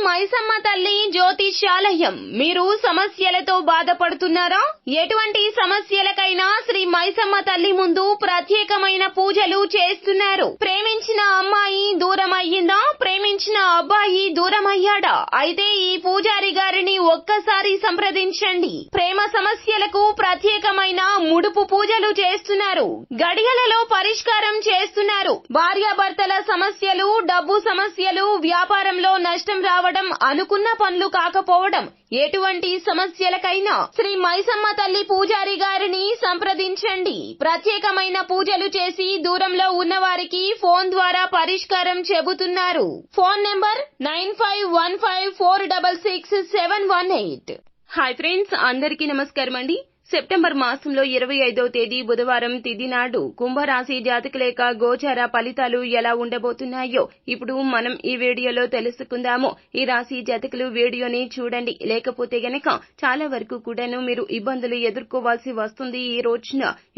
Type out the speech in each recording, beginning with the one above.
మైసమ్మ తల్లి జ్యోతిష్యాలయం. మీరు సమస్యలతో బాధపడుతున్నారా? ఎటువంటి సమస్యలకైనా శ్రీ మైసమ్మ తల్లి ముందు ప్రత్యేకమైన పూజలు చేస్తున్నారు. ప్రేమించిన అమ్మాయి దూరం అయ్యిందా? ప్రేమించిన అబ్బాయి దూరం అయ్యాడా? అయితే ఈ పూజారి గారిని ఒక్కసారి సంప్రదించండి. ప్రేమ సమస్యలకు ప్రత్యేకమైన ముడుపు పూజలు చేస్తున్నారు. గడియలలో పరిష్కారం చేస్తున్నారు. భార్యాభర్తల సమస్యలు, డబ్బు సమస్యలు, వ్యాపారంలో నష్టం రావడం, అనుకున్న పనులు కాకపోవడం, ఎటువంటి సమస్యలకైనా శ్రీ మైసమ్మ తల్లి పూజారి గారిని సంప్రదించండి. ప్రత్యేకమైన పూజలు చేసి దూరంలో ఉన్నవారికి ఫోన్ ద్వారా పరిష్కారం చెబుతున్నారు. Phone number 9515466718. హాయ్ ఫ్రెండ్స్, అందరికీ నమస్కారం అండి. సెప్టెంబర్ మాసంలో 25వ తేదీ బుధవారం తిథి నాడు కుంభరాశి జాతకుల యొక్క గోచార ఫలితాలు ఎలా ఉండబోతున్నాయో ఇప్పుడు మనం ఈ వీడియోలో తెలుసుకుందాము. ఈ రాశి జాతకులు వీడియోని చూడండి, లేకపోతే గనక చాలా వరకు కూడాను మీరు ఇబ్బందులు ఎదుర్కోవాల్సి వస్తుంది.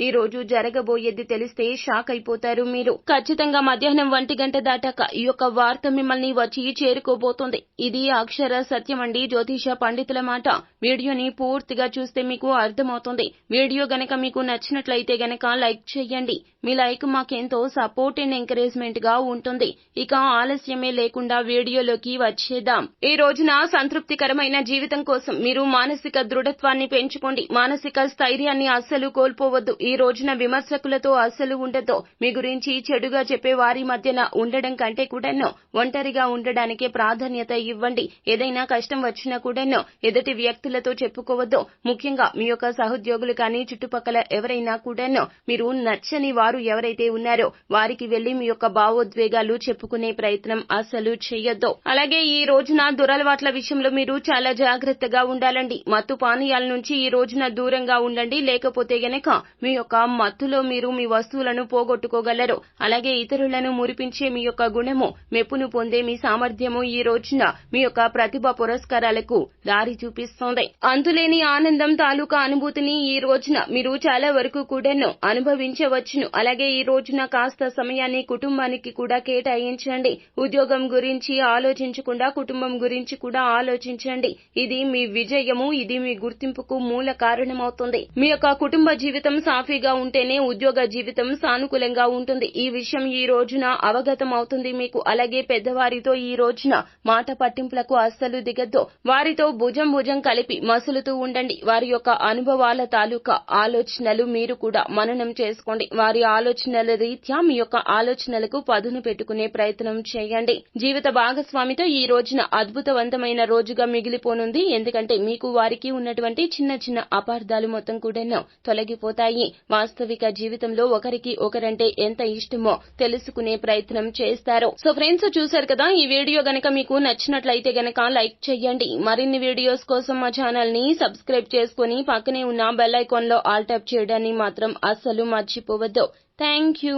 ఈ రోజు జరగబోయేది తెలిస్తే షాక్ అయిపోతారు మీరు. ఖచ్చితంగా మధ్యాహ్నం 1 గంట దాటాక ఈ యొక్క వార్త మిమ్మల్ని వచ్చి చేరుకోబోతోంది. ఇది అక్షర సత్యం అండి, జ్యోతిష పండితుల మాట. వీడియోని పూర్తిగా చూస్తే మీకు అర్థమవుతుంది. వీడియో గనక మీకు నచ్చినట్లయితే గనక లైక్ చేయండి. మీ లైక్ మాకెంతో సపోర్ట్ అండ్ ఎంకరేజ్మెంట్ గా ఉంటుంది. ఇక ఆలస్యమే లేకుండా వీడియోలోకి వచ్చేద్దాం. ఈ రోజున సంతృప్తికరమైన జీవితం కోసం మీరు మానసిక దృఢత్వాన్ని పెంచుకోండి. మానసిక స్థైర్యాన్ని అస్సలు కోల్పోవద్దు. ఈ రోజున విమర్శకులతో అస్సలు ఉండద్దు. మీ గురించి చెడుగా చెప్పే వారి మధ్యన ఉండడం కంటే కూడాను ఒంటరిగా ఉండడానికే ప్రాధాన్యత ఇవ్వండి. ఏదైనా కష్టం వచ్చినా కూడాను ఎదుటి వ్యక్తులతో చెప్పుకోవద్దు. ముఖ్యంగా మీ యొక్క సహోద్యోగులు కానీ చుట్టుపక్కల ఎవరైనా కూడాను మీరు నచ్చని వారు ఎవరైతే ఉన్నారో వారికి వెళ్లి మీ యొక్క భావోద్వేగాలు చెప్పుకునే ప్రయత్నం అస్సలు చేయొద్దు. అలాగే ఈ రోజున దురలవాట్ల విషయంలో మీరు చాలా జాగ్రత్తగా ఉండాలండి. మత్తు పానీయాల నుంచి ఈ రోజున దూరంగా ఉండండి. లేకపోతే గనక మీ యొక్క మత్తులో మీరు మీ వస్తువులను పోగొట్టుకోగలరు. అలాగే ఇతరులను మురిపించే మీ యొక్క గుణము, మెప్పును పొందే మీ సామర్థ్యము ఈ రోజున మీ యొక్క ప్రతిభ పురస్కారాలకు దారి చూపిస్తోంది. అంతులేని ఆనందం తాలూకా అనుభూతిని ఈ రోజున మీరు చాలా వరకు కూడాను అనుభవించవచ్చును. అలాగే ఈ రోజున కాస్త సమయాన్ని కుటుంబానికి కూడా కేటాయించండి. ఉద్యోగం గురించి ఆలోచించకుండా కుటుంబం గురించి కూడా ఆలోచించండి. ఇది మీ విజయము, ఇది మీ గుర్తింపుకు మూల కారణమవుతుంది. మీ యొక్క కుటుంబ జీవితం సాఫీగా ఉంటేనే ఉద్యోగ జీవితం సానుకూలంగా ఉంటుంది. ఈ విషయం ఈ రోజున అవగతం అవుతుంది మీకు. అలాగే పెద్దవారితో ఈ రోజున మాట పట్టింపులకు అస్సలు దిగద్దు. వారితో భుజం కలిపి మసులుతూ ఉండండి. వారి యొక్క అనుభవాల తాలూకా ఆలోచనలు మీరు కూడా మననం చేసుకోండి. వారి ఆలోచనల రీత్యా మీ యొక్క ఆలోచనలకు పదును పెట్టుకునే ప్రయత్నం చేయండి. జీవిత భాగస్వామితో ఈ రోజున అద్భుతవంతమైన రోజుగా మిగిలిపోనుంది. ఎందుకంటే మీకు వారికి ఉన్నటువంటి చిన్న చిన్న అపార్థాలు మొత్తం కూడా తొలగిపోతాయి. వాస్తవిక జీవితంలో ఒకరికి ఒకరంటే ఎంత ఇష్టమో తెలుసుకునే ప్రయత్నం చేస్తారు. సో ఫ్రెండ్స్, చూశారు కదా, ఈ వీడియో గనక మీకు నచ్చినట్లయితే గనక లైక్ చేయండి. మరిన్ని వీడియోస్ కోసం మా ఛానల్ ని సబ్స్క్రైబ్ చేసుకుని పక్కనే ఉన్న బెల్ ఐకాన్ లో ఆల్ ట్యాప్ చేయడాన్ని మాత్రం అస్సలు మర్చిపోవద్దు. Thank you.